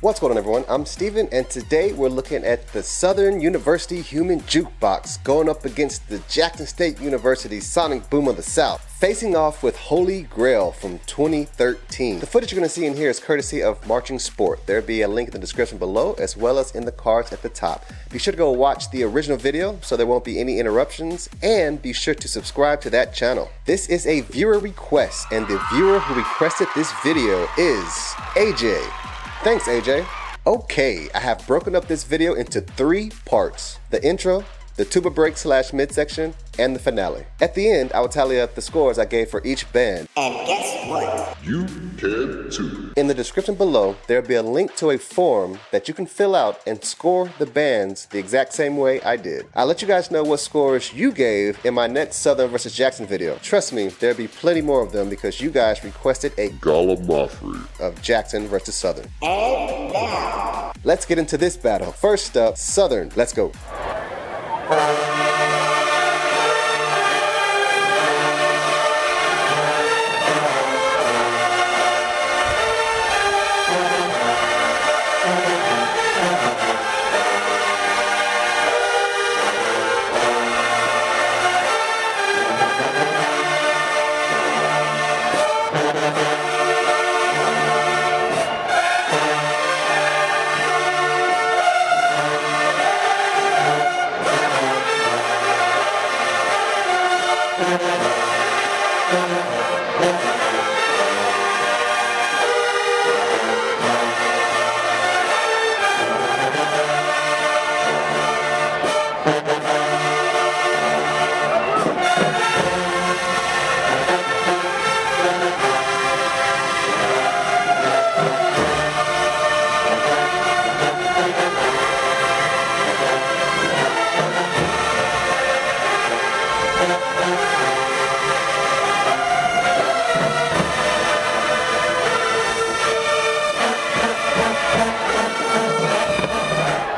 What's going on, everyone? I'm Steven, and today we're looking at the Southern University Human Jukebox going up against the Jackson State University Sonic Boom of the South, facing off with Holy Grail from 2013. The footage you're going to see in here is courtesy of Marching Sport. There'll be a link in the description below as well as in the cards at the top. Be sure to go watch the original video so there won't be any interruptions, and be sure to subscribe to that channel. This is a viewer request, and the viewer who requested this video is AJ. Thanks, AJ. Okay, I have broken up this video into 3 parts: the intro, the tuba break / midsection, and the finale. At the end, I will tally up the scores I gave for each band. And guess what? You can too. In the description below, there'll be a link to a form that you can fill out and score the bands the exact same way I did. I'll let you guys know what scores you gave in my next Southern vs. Jackson video. Trust me, there'll be plenty more of them because you guys requested a Gallimaufry of Jackson vs. Southern. And now, Let's get into this battle. First up, Southern. Let's go.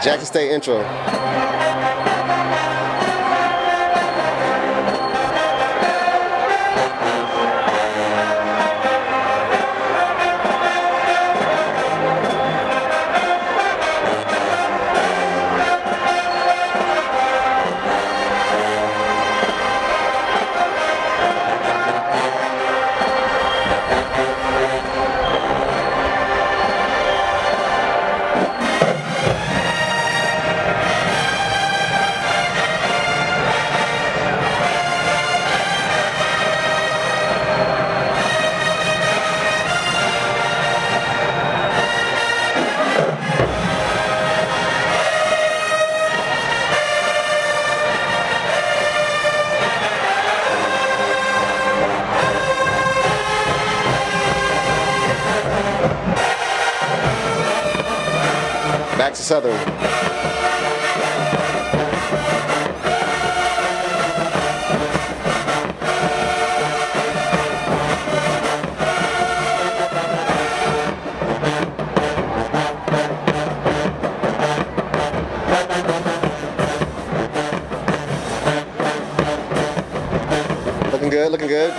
Jackson State intro. Back to Southern. Looking good, looking good.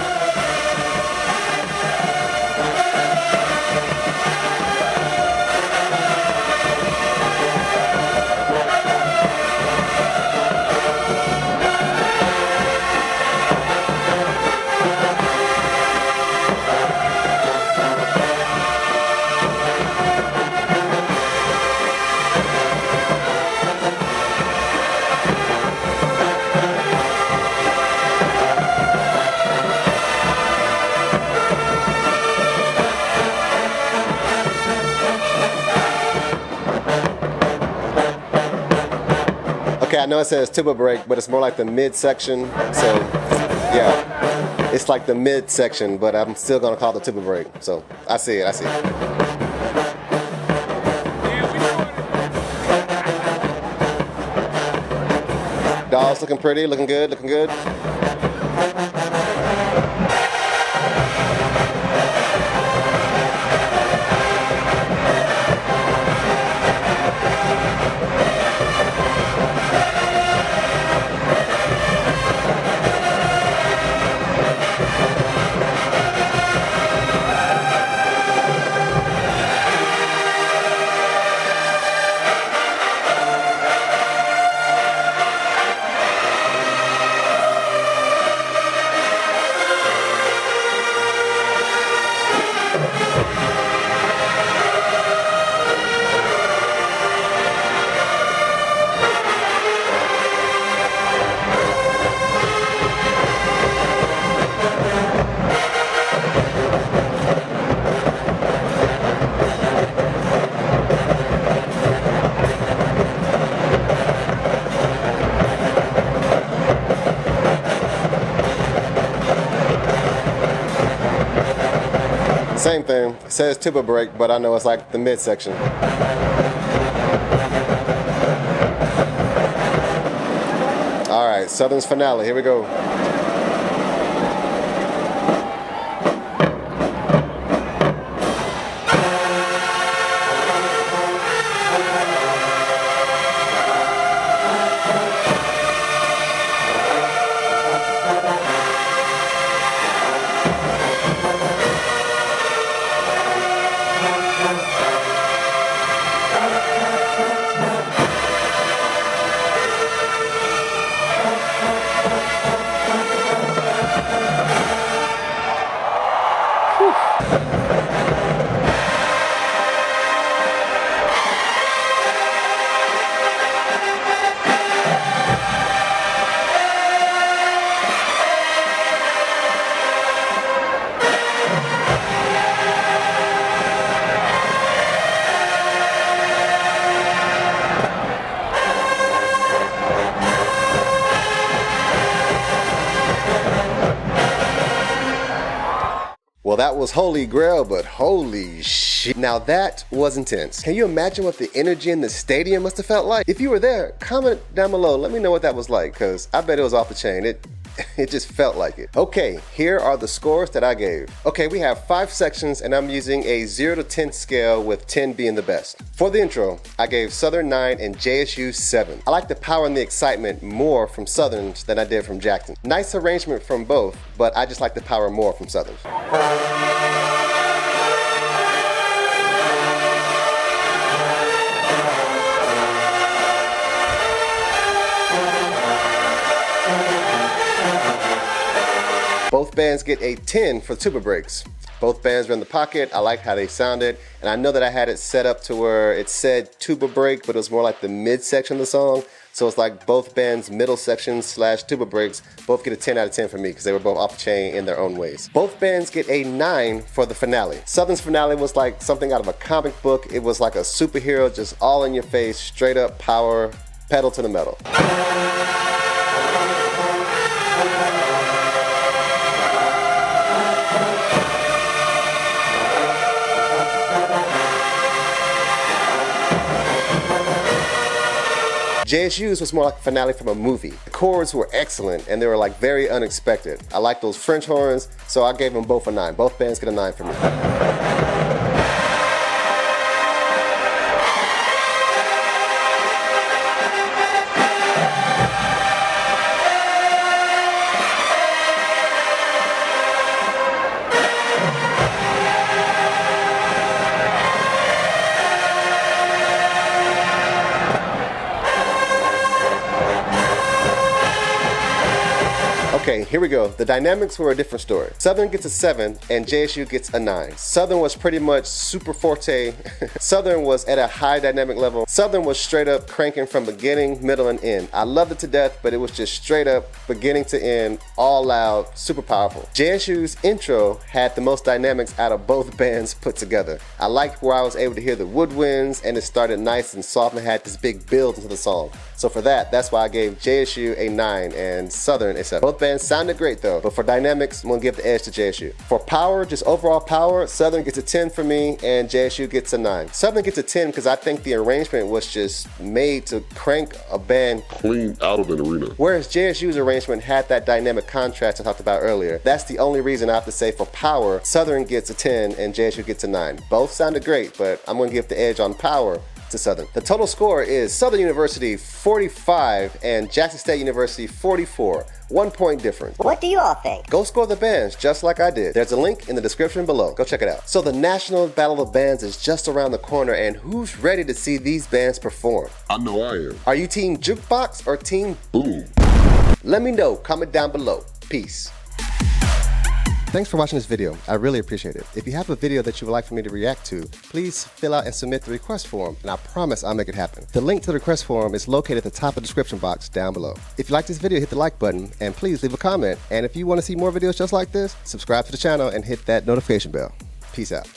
Okay, I know it says tuba break, but it's more like the midsection. So, yeah, it's like the midsection, but I'm still gonna call it the tuba break. So, I see it, I see it. Dolls looking pretty, looking good, looking good. It says tuba break, but I know it's like the midsection. All right, Southern's finale. Here we go. Well, that was Holy Grail, but holy shit. Now that was intense. Can you imagine what the energy in the stadium must have felt like? If you were there, comment down below. Let me know what that was like, because I bet it was off the chain. It just felt like it. Okay, here are the scores that I gave. Okay, we have 5 sections, and I'm using a 0 to 10 scale, with 10 being the best. For the intro, I gave Southern 9 and JSU 7. I like the power and the excitement more from Southern's than I did from Jackson. Nice arrangement from both, but I just like the power more from Southern's. Both bands get a 10 for tuba breaks. Both bands were in the pocket. I liked how they sounded, and I know that I had it set up to where it said tuba break, but it was more like the midsection of the song. So it's like both bands' middle sections / tuba breaks both get a 10 out of 10 for me, because they were both off the chain in their own ways. Both bands get a 9 for the finale. Southern's finale was like something out of a comic book. It was like a superhero, just all in your face, straight up power, pedal to the metal. JSU's was more like a finale from a movie. The chords were excellent, and they were like very unexpected. I like those French horns, so I gave them both a 9. Both bands get a 9 for me. Okay, here we go. The dynamics were a different story. Southern gets a 7 and JSU gets a 9. Southern was pretty much super forte. Southern was at a high dynamic level. Southern was straight up cranking from beginning, middle, and end. I loved it to death, but it was just straight up beginning to end, all loud, super powerful. JSU's intro had the most dynamics out of both bands put together. I liked where I was able to hear the woodwinds, and it started nice and soft and had this big build into the song. So for that, that's why I gave JSU a 9 and Southern a 7. Both bands sounded great though, but for dynamics, I'm gonna give the edge to JSU. For power, just overall power, Southern gets a 10 for me and JSU gets a 9. Southern gets a 10 because I think the arrangement was just made to crank a band clean out of an arena. Whereas JSU's arrangement had that dynamic contrast I talked about earlier. That's the only reason I have to say for power, Southern gets a 10 and JSU gets a 9. Both sounded great, but I'm gonna give the edge on power to Southern. The total score is Southern University 45 and Jackson State University 44. 1 point difference. What do you all think? Go score the bands just like I did. There's a link in the description below. Go check it out. So the National Battle of Bands is just around the corner, and who's ready to see these bands perform? I know I am. Are you team Jukebox or team Boom? Let me know. Comment down below. Peace. Thanks for watching this video. I really appreciate it. If you have a video that you would like for me to react to, please fill out and submit the request form, and I promise I'll make it happen. The link to the request form is located at the top of the description box down below. If you like this video, hit the like button, and please leave a comment. And if you want to see more videos just like this, subscribe to the channel and hit that notification bell. Peace out.